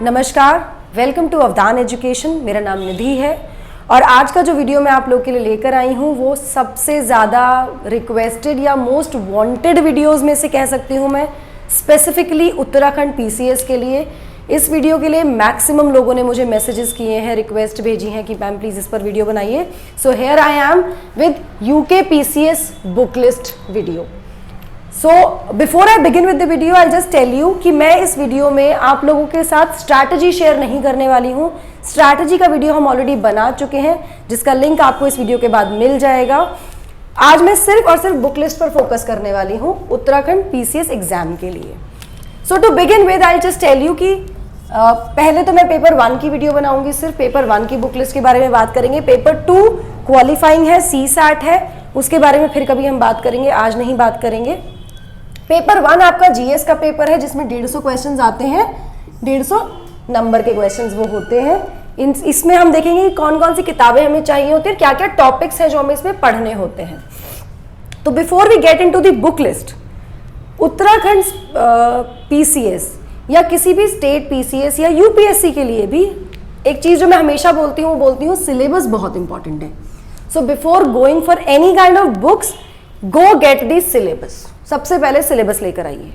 नमस्कार, welcome to अवदान education. मेरा नाम निधि है और आज का जो वीडियो मैं आप लोग के लिए लेकर आई हूँ वो सबसे ज़्यादा रिक्वेस्टेड या मोस्ट वांटेड वीडियोस में से कह सकती हूँ मैं, स्पेसिफिकली उत्तराखंड पीसीएस के लिए। इस वीडियो के लिए मैक्सिमम लोगों ने मुझे मैसेजेस किए हैं, रिक्वेस्ट भेजी हैं कि मैम प्लीज़ इस पर वीडियो बनाइए। So here I am with UK PCS book list video. So before I begin with the video I just tell you कि मैं इस वीडियो में आप लोगों के साथ स्ट्रैटेजी शेयर नहीं करने वाली हूँ। स्ट्रैटेजी का वीडियो हम ऑलरेडी बना चुके हैं जिसका लिंक आपको इस वीडियो के बाद मिल जाएगा। आज मैं सिर्फ और सिर्फ बुक लिस्ट पर फोकस करने वाली हूँ उत्तराखंड पीसीएस एग्जाम के लिए। So to begin with I just tell you कि पहले तो मैं पेपर 1 की वीडियो बनाऊंगी, सिर्फ पेपर 1 की बुक लिस्ट के बारे में बात करेंगे। पेपर 2 क्वालिफाइंग है, CSAT है, उसके बारे में फिर कभी हम बात करेंगे, आज नहीं बात करेंगे। पेपर 1 आपका जीएस का पेपर है जिसमें 150 क्वेश्चंस आते हैं, 150 नंबर के क्वेश्चंस वो होते हैं। इसमें हम देखेंगे कि कौन कौन सी किताबें हमें चाहिए होती है, क्या क्या टॉपिक्स हैं जो हमें इसमें पढ़ने होते हैं। तो before we get into the book list, Uttarakhand PCS या किसी भी स्टेट पीसीएस या यूपीएससी के लिए भी एक चीज जो मैं हमेशा बोलती हूँ सिलेबस बहुत इंपॉर्टेंट है। So before going for any kind of books, go get the syllabus. सबसे पहले सिलेबस लेकर आइए,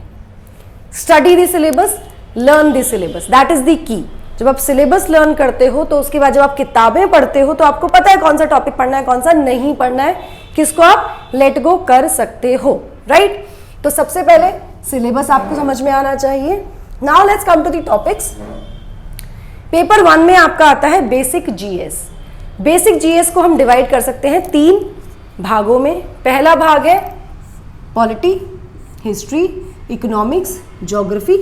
study the syllabus, learn the syllabus, that is the key. जब आप सिलेबस लर्न करते हो तो उसके बाद जब आप किताबें पढ़ते हो तो आपको पता है कौन सा टॉपिक पढ़ना है, कौन सा नहीं पढ़ना है, किसको आप लेट गो कर सकते हो, राइट। तो सबसे पहले सिलेबस आपको समझ में आना चाहिए। Now let's come to the topics. Paper 1 में आपका आता है बेसिक जीएस। बेसिक जीएस को हम डिवाइड कर सकते हैं 3 भागों में। पहला भाग है polity, history, economics, geography,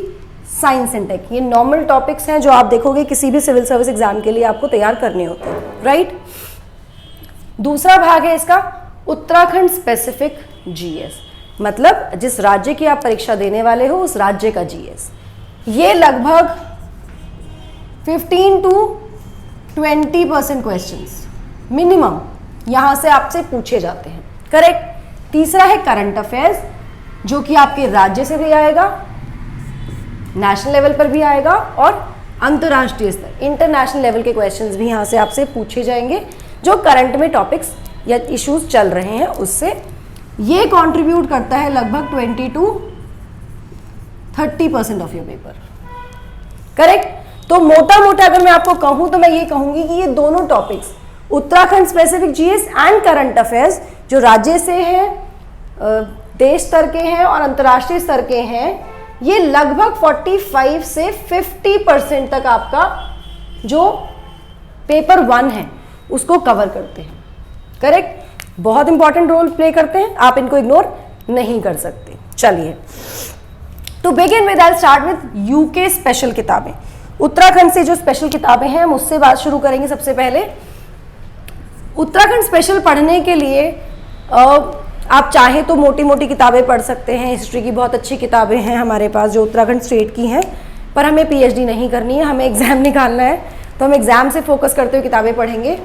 science and tech. ये नॉर्मल टॉपिक्स हैं जो आप देखोगे किसी भी सिविल सर्विस एग्जाम के लिए आपको तैयार करने होते हैं, राइट। दूसरा भाग है इसका उत्तराखंड स्पेसिफिक जीएस, मतलब जिस राज्य की आप परीक्षा देने वाले हो उस राज्य का जीएस। ये लगभग 15 to 20% क्वेश्चंस मिनिमम यहां से आपसे पूछे जाते हैं, करेक्ट। तीसरा है करंट अफेयर्स जो कि आपके राज्य से भी आएगा, नेशनल लेवल पर भी आएगा और अंतर्राष्ट्रीय स्तर इंटरनेशनल लेवल के क्वेश्चंस भी यहां से आपसे पूछे जाएंगे जो करंट में टॉपिक्स या इश्यूज चल रहे हैं उससे। ये कंट्रीब्यूट करता है लगभग 20 to 30% of your paper, correct. तो मोटा मोटा अगर मैं आपको कहूं तो मैं ये कहूंगी कि ये दोनों topics Uttarakhand specific GS and current affairs जो राज्य से हैं, देश स्तर के हैं और अंतर्राष्ट्रीय स्तर के हैं, ये लगभग 45 से 50% तक आपका जो पेपर 1 है उसको कवर करते हैं, करेक्ट। बहुत इंपॉर्टेंट रोल प्ले करते हैं, आप इनको इग्नोर नहीं कर सकते। चलिए, तो begin with, I start with UK special किताबें। उत्तराखंड से जो स्पेशल किताबें हैं हम उससे बात शुरू करेंगे। सबसे पहले उत्तराखंड स्पेशल पढ़ने के लिए आप चाहे तो मोटी मोटी किताबें पढ़ सकते हैं। हिस्ट्री की बहुत अच्छी किताबें हैं हमारे पास जो उत्तराखंड स्टेट की हैं, पर हमें पीएचडी नहीं करनी है, हमें एग्जाम निकालना है, तो हम एग्जाम से फोकस करते हुए किताबें पढ़ेंगे।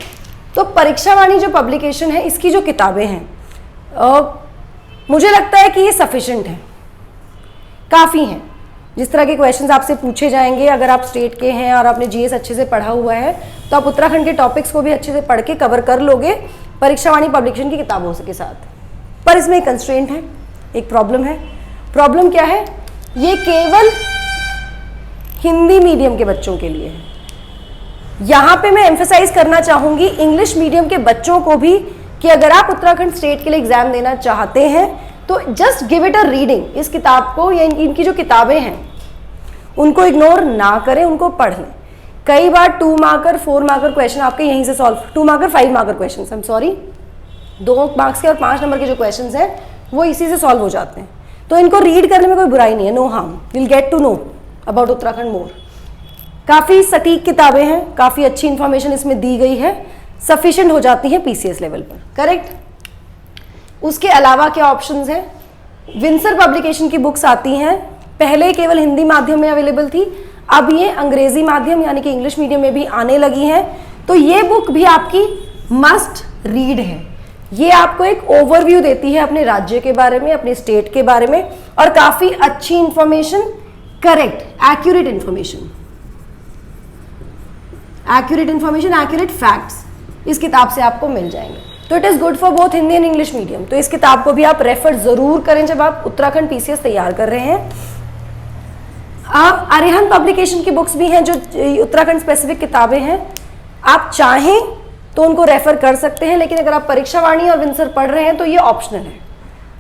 तो परीक्षावाणी जो पब्लिकेशन है इसकी जो किताबें हैं मुझे लगता है कि ये सफिशिएंट है, काफ़ी हैं। जिस तरह के क्वेश्चंस आपसे पूछे जाएंगे, अगर आप स्टेट के हैं और आपने जीएस अच्छे से पढ़ा हुआ है तो आप उत्तराखंड के टॉपिक्स को भी अच्छे से पढ़ के कवर कर लोगे परीक्षावाणी पब्लिकेशन की किताबों के साथ। पर इसमें एक कंस्ट्रेंट है, एक प्रॉब्लम है। प्रॉब्लम क्या है? ये केवल हिंदी मीडियम के बच्चों के लिए है। यहाँ पे मैं एम्फेसाइज करना चाहूँगी इंग्लिश मीडियम के बच्चों को भी कि अगर आप उत्तराखंड स्टेट के लिए एग्जाम देना चाहते हैं तो just give it a reading. इस किताब को या इनकी जो किताबें हैं उनको इग्नोर ना करें, उनको पढ़ लें। कई बार 2 मार्कर 4 मार्कर क्वेश्चन आपके यहीं से solve, 2 marker 5 marker question, I am sorry, 2 marks के और 5 नंबर के जो क्वेश्चन हैं वो इसी से सॉल्व हो जाते हैं। तो इनको रीड करने में कोई बुराई नहीं है, no harm, will get to know about Uttarakhand more. काफ़ी सटीक किताबें हैं, काफ़ी अच्छी इंफॉर्मेशन इसमें दी गई है, सफिशिएंट हो जाती है पीसीएस लेवल पर, करेक्ट। उसके अलावा क्या ऑप्शंस हैं? विंसर पब्लिकेशन की बुक्स आती हैं, पहले केवल हिंदी माध्यम में अवेलेबल थी, अब ये अंग्रेजी माध्यम यानी कि इंग्लिश मीडियम में भी आने लगी हैं। तो ये बुक भी आपकी मस्ट रीड है। ये आपको एक ओवरव्यू देती है अपने राज्य के बारे में, अपने स्टेट के बारे में, और काफ़ी अच्छी information, correct accurate information accurate information, accurate facts इस किताब से आपको मिल जाएंगे। तो it is good for both Hindi and English medium. तो इस किताब को भी आप रेफर ज़रूर करें जब आप उत्तराखंड पीसीएस तैयार कर रहे हैं। आप अरिहंत पब्लिकेशन की बुक्स भी हैं जो उत्तराखंड स्पेसिफिक किताबें हैं, आप चाहें तो उनको रेफर कर सकते हैं, लेकिन अगर आप परीक्षा वाणी और विंसर पढ़ रहे हैं तो ये ऑप्शनल है,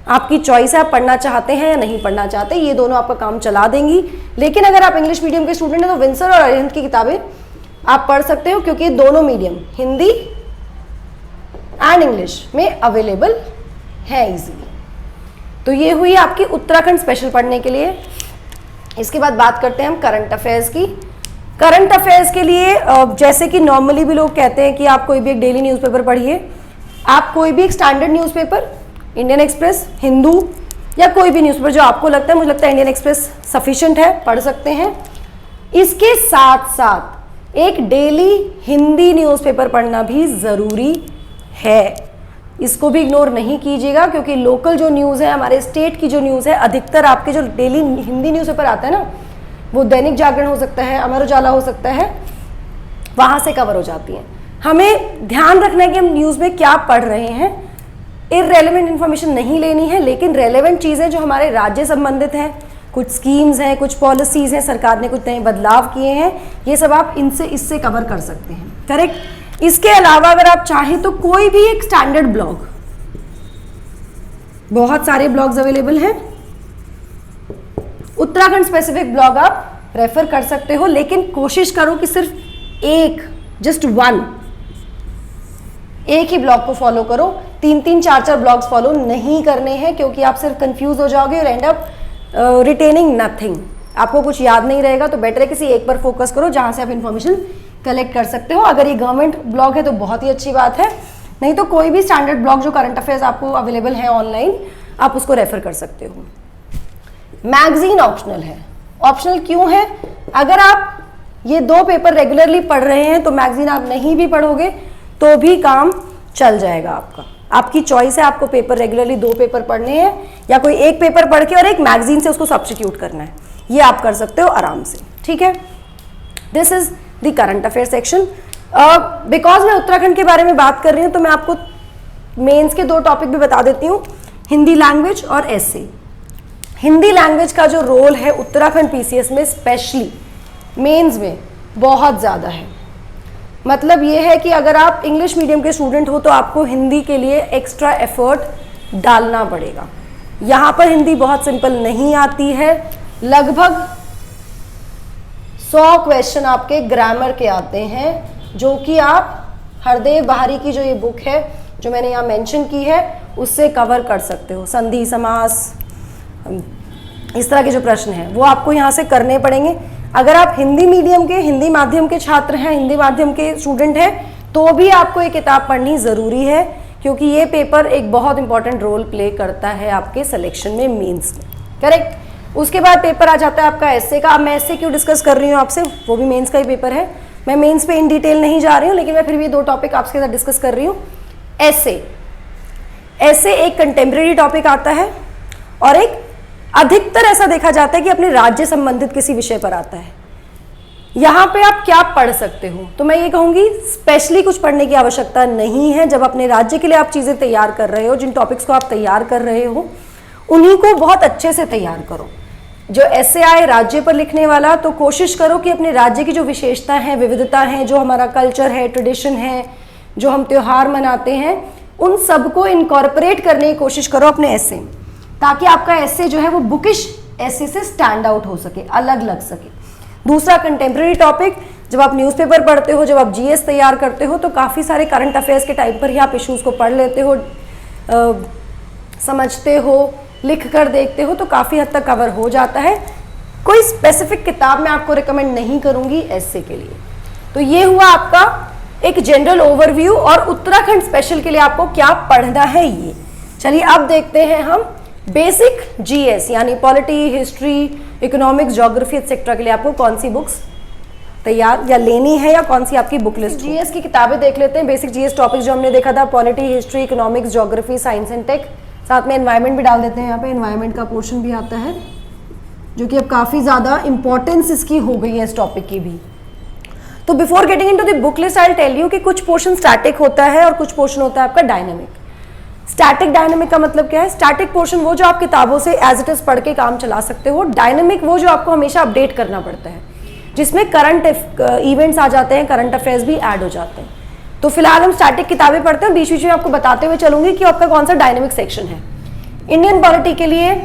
आपकी चॉइस है, आप पढ़ना चाहते हैं या नहीं पढ़ना चाहते, ये दोनों आपका काम चला देंगी। लेकिन अगर आप इंग्लिश मीडियम के स्टूडेंट हैं तो विंसर और अरिहंत की किताबें आप पढ़ सकते हो, क्योंकि दोनों मीडियम हिंदी एंड इंग्लिश में अवेलेबल है इजीली। तो ये हुई आपकी उत्तराखंड स्पेशल पढ़ने के लिए। इसके बाद बात करते हैं हम करंट अफेयर्स की। करंट अफेयर्स के लिए जैसे कि नॉर्मली भी लोग कहते हैं कि आप कोई भी एक डेली न्यूज़पेपर पढ़िए, आप कोई भी एक standard newspaper, Indian express, Hindu या कोई भी न्यूज़पेपर जो आपको लगता है, मुझे लगता है इंडियन एक्सप्रेस सफिशिएंट है, पढ़ सकते हैं। इसके साथ साथ एक डेली हिंदी न्यूज़पेपर पढ़ना भी ज़रूरी है, इसको भी इग्नोर नहीं कीजिएगा, क्योंकि लोकल जो न्यूज़ है, हमारे स्टेट की जो न्यूज़ है, अधिकतर आपके जो डेली हिंदी न्यूज़पेपर आता है ना, वो दैनिक जागरण हो सकता है, अमर उजाला हो सकता है, वहाँ से कवर हो जाती हैं। हमें ध्यान रखना है कि हम न्यूज़ में क्या पढ़ रहे हैं, इररेलेवेंट इन्फॉर्मेशन नहीं लेनी है, लेकिन रेलेवेंट चीज़ें जो हमारे राज्य संबंधित हैं, कुछ स्कीम्स हैं, कुछ पॉलिसीज़ हैं, सरकार ने कुछ नए बदलाव किए हैं, ये सब आप इससे कवर कर सकते हैं। करेक्ट। इसके अलावा अगर आप चाहें तो कोई भी एक स्टैंडर्ड ब्लॉग, बहुत सारे ब्लॉग्स अवेलेबल हैं, उत्तराखंड स्पेसिफिक ब्लॉग आप रेफर कर सकते हो, लेकिन कोशिश करो कि सिर्फ एक, जस्ट वन, एक ही ब्लॉग को फॉलो करो, 3-3, 4-4 ब्लॉग्स फॉलो नहीं करने हैं, क्योंकि आप सिर्फ कंफ्यूज हो जाओगे और एंड अप रिटेनिंग नथिंग, आपको कुछ याद नहीं रहेगा। तो बेटर है किसी एक पर फोकस करो जहां से आप इन्फॉर्मेशन कलेक्ट कर सकते हो। अगर ये गवर्नमेंट ब्लॉग है तो बहुत ही अच्छी बात है, नहीं तो कोई भी स्टैंडर्ड ब्लॉग जो करंट अफेयर्स आपको अवेलेबल है ऑनलाइन, आप उसको रेफर कर सकते हो। मैगजीन ऑप्शनल है। ऑप्शनल क्यों है? अगर आप ये 2 पेपर रेगुलरली पढ़ रहे हैं तो मैगजीन आप नहीं भी पढ़ोगे तो भी काम चल जाएगा आपका, आपकी चॉइस है, आपको पेपर रेगुलरली 2 पेपर पढ़ने हैं या कोई एक पेपर पढ़ के और एक मैगजीन से उसको सब्स्टिट्यूट करना है, ये आप कर सकते हो आराम से। ठीक है, this is the current affair section. Because मैं उत्तराखंड के बारे में बात कर रही हूँ तो मैं आपको मेंस के 2 टॉपिक भी बता देती हूँ, हिंदी लैंग्वेज और एसए। हिंदी लैंग्वेज का जो रोल है उत्तराखंड पीसीएस में स्पेशली मेंस में बहुत ज़्यादा है। मतलब ये है कि अगर आप इंग्लिश मीडियम के स्टूडेंट हो तो आपको हिंदी के लिए एक्स्ट्रा एफर्ट डालना पड़ेगा। यहाँ पर हिंदी बहुत सिंपल नहीं आती है, लगभग 100 क्वेश्चन आपके ग्रामर के आते हैं, जो कि आप हरदेव बहारी की जो ये बुक है जो मैंने यहाँ मेंशन की है उससे कवर कर सकते हो। संधि, समास, इस तरह के जो प्रश्न हैं वो आपको यहाँ से करने पड़ेंगे। अगर आप हिंदी मीडियम के, हिंदी माध्यम के छात्र हैं, हिंदी माध्यम के स्टूडेंट हैं, तो भी आपको ये किताब पढ़नी ज़रूरी है, क्योंकि ये पेपर एक बहुत इंपॉर्टेंट रोल प्ले करता है आपके सिलेक्शन में, मेंस में। करेक्ट। उसके बाद पेपर आ जाता है आपका एसए का। अब मैं एसए क्यों डिस्कस कर रही हूँ आपसे, वो भी मेंस का ही पेपर है, मैं मेंस पे इन डिटेल नहीं जा रही हूँ, लेकिन मैं फिर भी 2 टॉपिक आपके साथ डिस्कस कर रही हूँ। एसए एक कंटेम्प्रेरी टॉपिक आता है और एक अधिकतर ऐसा देखा जाता है कि अपने राज्य संबंधित किसी विषय पर आता है। यहाँ पे आप क्या पढ़ सकते हो, तो मैं ये कहूँगी स्पेशली कुछ पढ़ने की आवश्यकता नहीं है। जब अपने राज्य के लिए आप चीज़ें तैयार कर रहे हो, जिन टॉपिक्स को आप तैयार कर रहे हो उन्हीं को बहुत अच्छे से तैयार करो। जो ऐसे आए राज्य पर लिखने वाला, तो कोशिश करो कि अपने राज्य की जो विशेषता हैं, विविधता हैं, जो हमारा कल्चर है, ट्रेडिशन है, जो हम त्यौहार मनाते हैं, उन सबको इनकॉर्पोरेट करने की कोशिश करो अपने ऐसे, ताकि आपका ऐसे जो है वो बुकिश ऐसे से स्टैंड आउट हो सके, अलग लग सके। दूसरा कंटेम्प्रेरी टॉपिक, जब आप न्यूज़पेपर पढ़ते हो, जब आप जीएस तैयार करते हो, तो काफ़ी सारे करंट अफेयर्स के टाइम पर ही आप इश्यूज़ को पढ़ लेते हो, समझते हो, लिख कर देखते हो, तो काफ़ी हद तक कवर हो जाता है। कोई स्पेसिफिक किताब मैं आपको रिकमेंड नहीं करूँगी एसए के लिए। तो ये हुआ आपका एक जनरल ओवरव्यू, और उत्तराखंड स्पेशल के लिए आपको क्या पढ़ना है ये। चलिए अब देखते हैं हम बेसिक जीएस यानी polity, history, economics, geography etcetera के लिए आपको कौन सी बुक्स तैयार या लेनी है, या कौन सी आपकी बुक लिस्ट। जीएस की किताबें देख लेते हैं। बेसिक जीएस टॉपिक जो हमने देखा था, polity, history, economics, geography, science and tech, साथ में एनवायरनमेंट भी डाल देते हैं। यहाँ पे एनवायरनमेंट का पोर्शन भी आता है, जो कि अब काफ़ी ज़्यादा इंपॉर्टेंस इसकी हो गई है इस टॉपिक की भी। तो before getting into the book list I will tell you कि कुछ पोर्शन स्टैटिक होता है और कुछ पोर्शन होता है आपका डायनेमिक। स्टैटिक डायनेमिक का मतलब क्या है? स्टैटिक पोर्शन वो जो आप किताबों से एज इट इज पढ़ के काम चला सकते हो, डायनेमिक वो जो आपको हमेशा अपडेट करना पड़ता है, जिसमें करंट इवेंट्स आ जाते हैं, करंट अफेयर्स भी ऐड हो जाते हैं। तो फिलहाल हम स्टैटिक किताबें पढ़ते हैं, बीच बीच में आपको बताते हुए चलूंगी कि आपका कौन सा डायनेमिक सेक्शन है। इंडियन पॉलिटी के लिए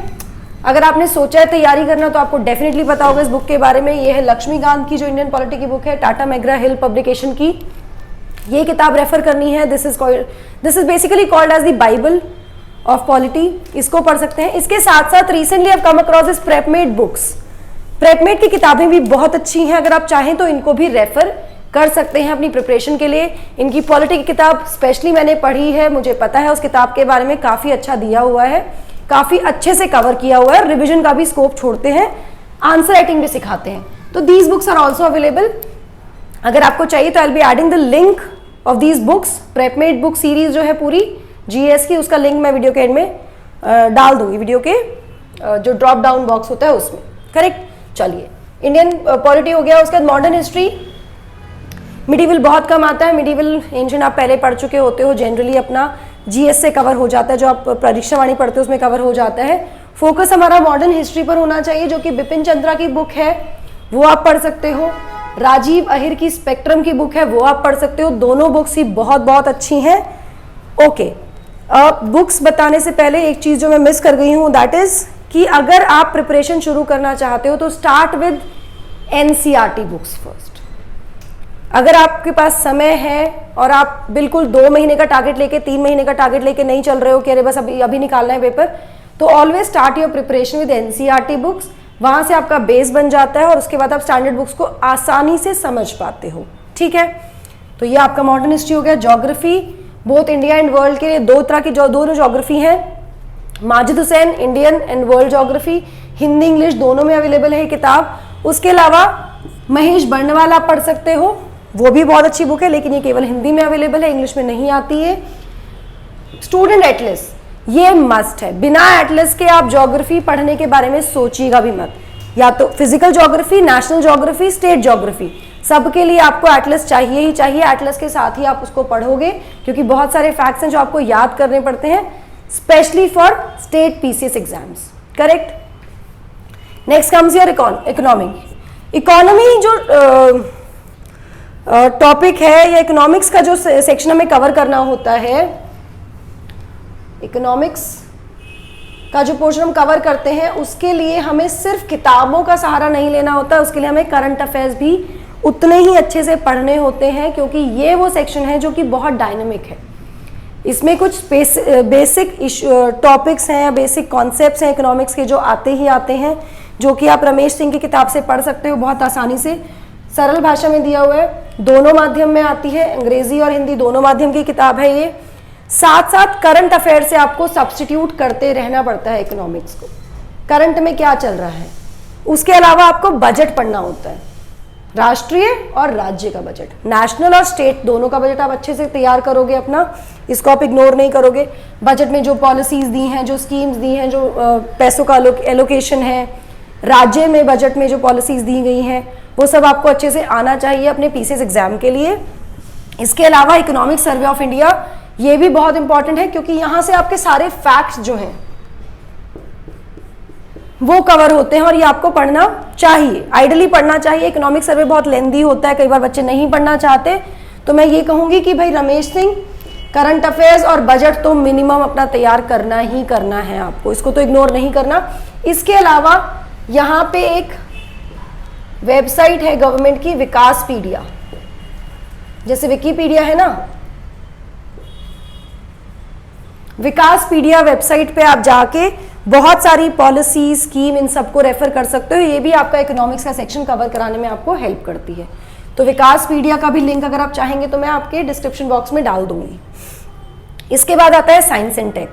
अगर आपने सोचा है तैयारी करना तो आपको डेफिनेटली पता होगा इस बुक के बारे में। ये है लक्ष्मीकांत की जो इंडियन पॉलिटी की बुक है, टाटा मैग्रा हिल पब्लिकेशन की। ये किताब रेफर करनी है। This is basically called as the bible of polity. इसको पढ़ सकते हैं। इसके साथ साथ recently I came across this Prepmate books. Prepmate की किताबें भी बहुत अच्छी हैं, अगर आप चाहें तो इनको भी रेफर कर सकते हैं अपनी प्रिपरेशन के लिए। इनकी पॉलिटी की किताब स्पेशली मैंने पढ़ी है, मुझे पता है उस किताब के बारे में, काफ़ी अच्छा दिया हुआ है, काफ़ी अच्छे से कवर किया हुआ है, रिविजन का भी स्कोप छोड़ते हैं, आंसर राइटिंग भी सिखाते हैं। तो these books are also available. अगर आपको चाहिए तो I will be adding the link of these books. Prepmate book series जो है पूरी GS की, उसका लिंक मैं वीडियो के एंड में डाल दूंगी, वीडियो के जो ड्रॉप डाउन बॉक्स होता है उसमें। करेक्ट। चलिए, इंडियन पॉलिटी हो गया। उसके बाद मॉडर्न हिस्ट्री। मिडीवल बहुत कम आता है। मिडीवल एंशिएंट आप पहले पढ़ चुके होते हो, जनरली अपना GS से कवर हो जाता है, जो आप परीक्षावाणी पढ़ते हो उसमें कवर हो जाता है। फोकस हमारा मॉडर्न हिस्ट्री पर होना चाहिए, जो कि बिपिन चंद्रा की बुक है, वो आप पढ़ सकते हो। राजीव अहिर की स्पेक्ट्रम की बुक है, वो आप पढ़ सकते हो। दोनों बुक्स ही बहुत बहुत अच्छी हैं। ओके, बुक्स बताने से पहले एक चीज़ जो मैं मिस कर गई हूँ, दैट इज कि अगर आप प्रिपरेशन शुरू करना चाहते हो तो start with NCERT books first. अगर आपके पास समय है और आप बिल्कुल 2 महीने का टारगेट लेके, 3 महीने का टारगेट लेके नहीं चल रहे हो कि अरे बस अभी निकालना है पेपर, तो always start your preparation with NCERT books. वहाँ से आपका बेस बन जाता है और उसके बाद आप स्टैंडर्ड बुक्स को आसानी से समझ पाते हो। ठीक है, तो ये आपका मॉडर्न हिस्ट्री हो गया। Geography, both India and world के लिए दो तरह की दोनों ज्योग्राफी हैं। Majid Hussain Indian and world geography, Hindi English दोनों में अवेलेबल है किताब। उसके अलावा महेश बर्णवाल आप पढ़ सकते हो, वो भी बहुत अच्छी बुक है, लेकिन ये केवल हिंदी में अवेलेबल है, इंग्लिश में नहीं आती है। स्टूडेंट एटलस, ये मस्ट है। बिना एटलस के आप ज्योग्राफी पढ़ने के बारे में सोचिएगा भी मत। या तो physical geography, national geography, state geography, सबके लिए आपको एटलस चाहिए ही चाहिए। एटलस के साथ ही आप उसको पढ़ोगे, क्योंकि बहुत सारे फैक्ट्स हैं जो आपको याद करने पड़ते हैं, specially for state PCS exams. Correct. Next comes your economy. Economy जो टॉपिक है, या इकोनॉमिक्स का जो सेक्शन हमें कवर करना होता है, इकोनॉमिक्स का जो पोर्शन हम कवर करते हैं, उसके लिए हमें सिर्फ किताबों का सहारा नहीं लेना होता, उसके लिए हमें करंट अफेयर्स भी उतने ही अच्छे से पढ़ने होते हैं, क्योंकि ये वो सेक्शन है जो कि बहुत डायनेमिक है। इसमें कुछ बेसिक टॉपिक्स हैं, बेसिक कॉन्सेप्ट्स हैं इकोनॉमिक्स के, जो आते ही आते हैं, जो कि आप रमेश सिंह की किताब से पढ़ सकते हो बहुत आसानी से। सरल भाषा में दिया हुआ है, दोनों माध्यम में आती है, अंग्रेजी और हिंदी दोनों माध्यम की किताब है ये। साथ साथ करंट अफेयर से आपको सब्स्टिट्यूट करते रहना पड़ता है इकोनॉमिक्स को, करंट में क्या चल रहा है। उसके अलावा आपको बजट पढ़ना होता है, राष्ट्रीय और राज्य का बजट, नेशनल और स्टेट दोनों का बजट आप अच्छे से तैयार करोगे अपना, इसको आप इग्नोर नहीं करोगे। बजट में जो पॉलिसीज दी हैं, जो स्कीम्स दी हैं, जो पैसों का एलोकेशन है, राज्य में बजट में जो पॉलिसीज दी गई हैं, वो सब आपको अच्छे से आना चाहिए अपने PCS एग्जाम के लिए। इसके अलावा इकोनॉमिक सर्वे ऑफ इंडिया, ये भी बहुत इंपॉर्टेंट है, क्योंकि यहाँ से आपके सारे फैक्ट्स जो हैं वो कवर होते हैं और ये आपको पढ़ना चाहिए, आइडियली पढ़ना चाहिए। इकोनॉमिक सर्वे बहुत लेंदी होता है, कई बार बच्चे नहीं पढ़ना चाहते, तो मैं ये कहूँगी कि भाई रमेश सिंह, करंट अफेयर्स और बजट तो मिनिमम अपना तैयार करना ही करना है आपको, इसको तो इग्नोर नहीं करना। इसके अलावा यहाँ पे एक वेबसाइट है गवर्नमेंट की, विकासपीडिया, जैसे विकीपीडिया है ना, विकासपीडिया वेबसाइट पे आप जाके बहुत सारी पॉलिसी, स्कीम, इन सबको रेफर कर सकते हो। ये भी आपका इकोनॉमिक्स का सेक्शन कवर कराने में आपको हेल्प करती है। तो विकासपीडिया का भी लिंक अगर आप चाहेंगे तो मैं आपके डिस्क्रिप्शन बॉक्स में डाल दूंगी। इसके बाद आता है साइंस एंड टेक।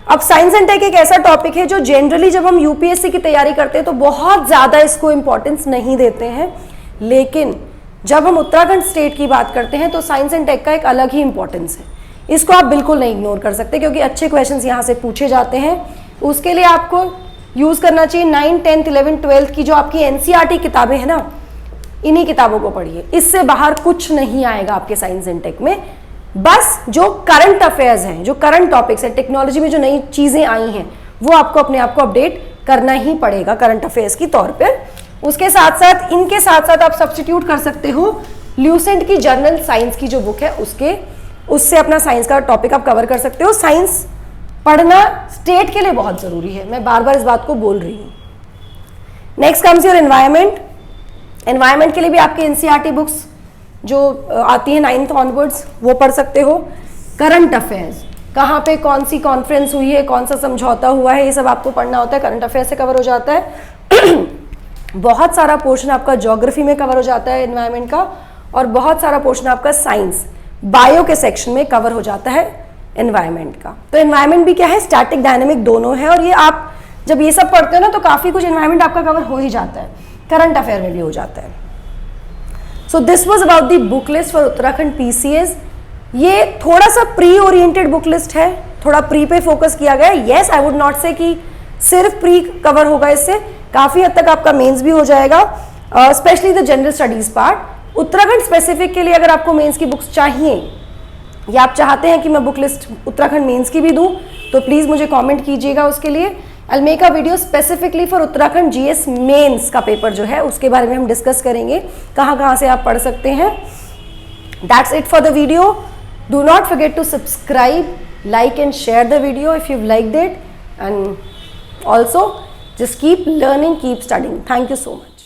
अब साइंस एंड टेक एक ऐसा टॉपिक है जो जनरली जब हम UPSC की तैयारी करते हैं तो बहुत ज़्यादा इसको इम्पोर्टेंस नहीं देते हैं, लेकिन जब हम उत्तराखंड स्टेट की बात करते हैं तो साइंस एंड टेक का एक अलग ही इंपॉर्टेंस है। इसको आप बिल्कुल नहीं इग्नोर कर सकते, क्योंकि अच्छे क्वेश्चंस यहाँ से पूछे जाते हैं। उसके लिए आपको यूज़ करना चाहिए 9, 10, 11, 12 की जो आपकी NCERT किताबें हैं ना, इन्हीं किताबों को पढ़िए, इससे बाहर कुछ नहीं आएगा आपके साइंस एंड टेक में। बस जो करंट अफेयर्स हैं, जो करंट टॉपिक्स हैं, टेक्नोलॉजी में जो नई चीजें आई हैं, वो आपको अपने आप को अपडेट करना ही पड़ेगा करंट अफेयर्स की तौर पर। उसके साथ साथ, इनके साथ साथ आप सब्स्टिट्यूट कर सकते हो ल्यूसेंट की जर्नल साइंस की जो बुक है उससे अपना साइंस का टॉपिक आप कवर कर सकते हो। साइंस पढ़ना स्टेट के लिए बहुत जरूरी है, मैं बार बार इस बात को बोल रही हूँ। Next comes your environment. Environment के लिए भी आपके एनसीईआरटी बुक्स जो आती है 9th ऑनवर्ड्स वो पढ़ सकते हो। करंट अफेयर्स, कहाँ पे कौन सी कॉन्फ्रेंस हुई है, कौन सा समझौता हुआ है, ये सब आपको पढ़ना होता है, करंट अफेयर से कवर हो जाता है। बहुत सारा पोर्शन आपका ज्योग्राफी में कवर हो जाता है एनवायरमेंट का, और बहुत सारा पोर्शन आपका साइंस बायो के सेक्शन में कवर हो जाता है एनवायरमेंट का। तो एनवायरमेंट भी क्या है, स्टैटिक डायनेमिक दोनों है, और ये आप जब ये सब पढ़ते हो ना तो काफी कुछ एनवायरमेंट आपका कवर हो ही जाता है, करंट अफेयर में भी हो जाता है। So this was about the book list for Uttarakhand PCS. ये थोड़ा सा प्री ओरिएंटेड बुक लिस्ट है, थोड़ा प्री पे फोकस किया गया है। येस, आई वुड नॉट से कि सिर्फ प्री कवर होगा, इससे काफी हद तक आपका मेंस भी हो जाएगा, specially the general studies part. Uttarakhand specific के लिए अगर आपको मेंस की बुक्स चाहिए या आप चाहते हैं कि मैं बुक लिस्ट उत्तराखंड मेंस की भी दूं, तो प्लीज मुझे कमेंट कीजिएगा उसके लिए। I make a video specifically for Uttarakhand GS mains का पेपर जो है उसके बारे में हम डिस्कस करेंगे, कहाँ कहाँ से आप पढ़ सकते हैं। That's it for the video. Do not forget to subscribe, like and share the video if you've liked it, and also just keep learning, keep studying. Thank you so much.